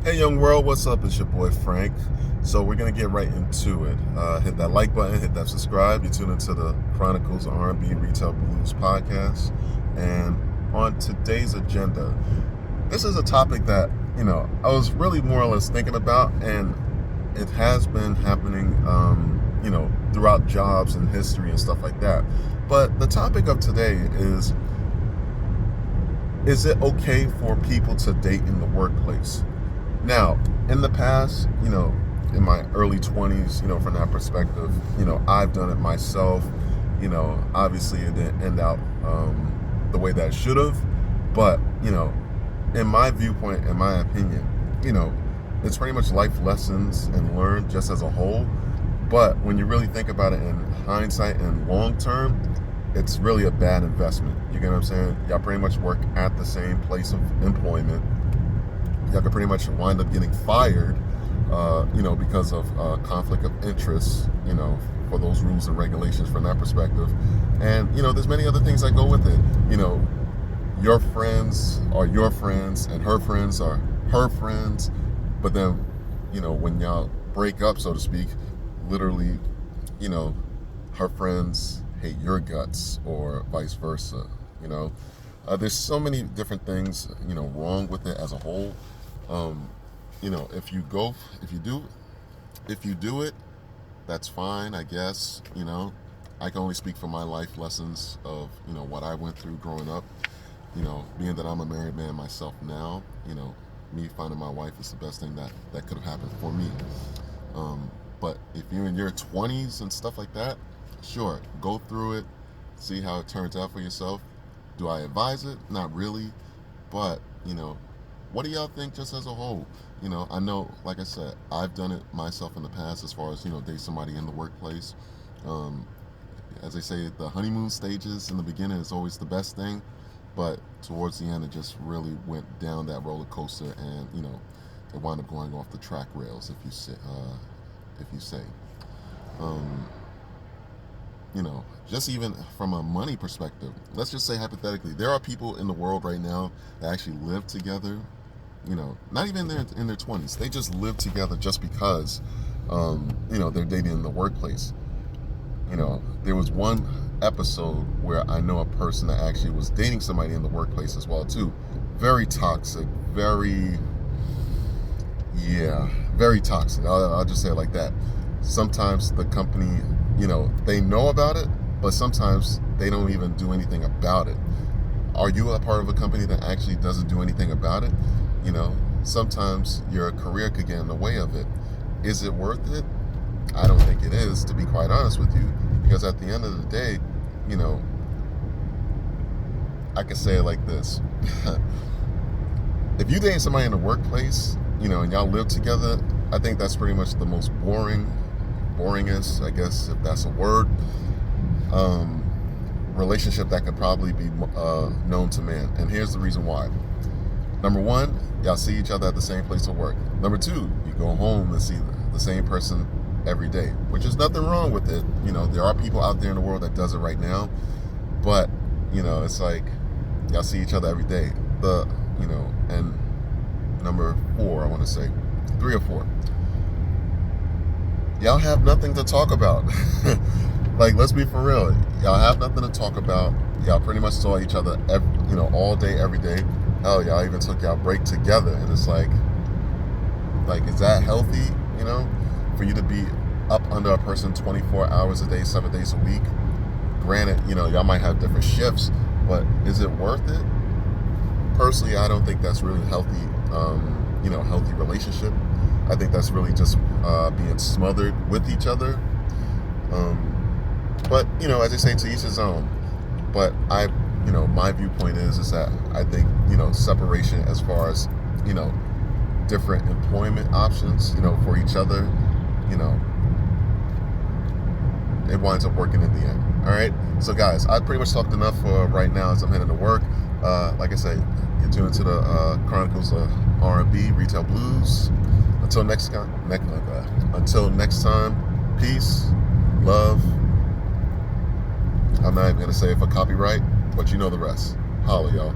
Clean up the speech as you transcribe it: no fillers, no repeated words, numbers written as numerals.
Hey, young world, what's up? It's your boy Frank. So we're gonna get right into it. Hit that like button, hit that subscribe. You tune into the Chronicles R&B Retail Blues podcast, and on today's agenda, this is a topic that I was really more or less thinking about, and it has been happening, throughout jobs and history and stuff like that. But the topic of today is it okay for people to date in the workplace? Now, in the past, in my early 20s, from that perspective, I've done it myself. Obviously it didn't end out the way that it should have. But, in my viewpoint, in my opinion, it's pretty much life lessons and learned just as a whole. But when you really think about it in hindsight and long term, it's really a bad investment. You get what I'm saying? Y'all pretty much work at the same place of employment. Y'all could pretty much wind up getting fired, because of conflict of interest, for those rules and regulations from that perspective. And, there's many other things that go with it. Your friends are your friends and her friends are her friends. But then, when y'all break up, so to speak, literally, her friends hate your guts or vice versa, there's so many different things, wrong with it as a whole. If you do it, that's fine, I guess. I can only speak from my life lessons of, what I went through growing up. Being that I'm a married man myself now, me finding my wife is the best thing that could have happened for me. But if you're in your 20s and stuff like that, sure, go through it, see how it turns out for yourself. Do I advise it? Not really. But, what do y'all think just as a whole? I know, like I said, I've done it myself in the past as far as, date somebody in the workplace. As they say, the honeymoon stages in the beginning is always the best thing. But towards the end, it just really went down that roller coaster, and, it wound up going off the track rails, if you say. Just even from a money perspective, let's just say hypothetically, there are people in the world right now that actually live together, not even in their 20s. They just live together just because, they're dating in the workplace. There was one episode where I know a person that actually was dating somebody in the workplace as well, too. Very toxic, very toxic. I'll just say it like that. Sometimes the company, they know about it, but sometimes they don't even do anything about it. Are you a part of a company that actually doesn't do anything about it? Sometimes your career could get in the way of it. Is it worth it? I don't think it is, to be quite honest with you, because at the end of the day, I can say it like this. If you date somebody in the workplace, and y'all live together, I think that's pretty much the most boringest, I guess, if that's a word, relationship that could probably be known to man. And here's the reason why. Number one, y'all see each other at the same place of work. Number two, you go home and see the same person every day, which is nothing wrong with it. There are people out there in the world that does it right now, but it's like y'all see each other every day. And number four, I want to say 3 or 4, y'all have nothing to talk about. Like, let's be for real, y'all have nothing to talk about. Y'all pretty much saw each other all day, every day. Hell, y'all even took y'all break together, and it's like is that healthy? For you to be up under a person 24 hours a day, 7 days a week. Granted, y'all might have different shifts, but is it worth it? Personally, I don't think that's really healthy, healthy relationship. I think that's really just being smothered with each other. But, as they say, to each his own. But my viewpoint is that I think, separation as far as, different employment options, for each other, it winds up working in the end. All right. So, guys, I pretty much talked enough for right now as I'm heading to work. Like I say, you're tuned to the Chronicles of R&B Retail Blues. Until next time, peace, love. I'm not even going to say it for copyright, but you know the rest. Holla, y'all.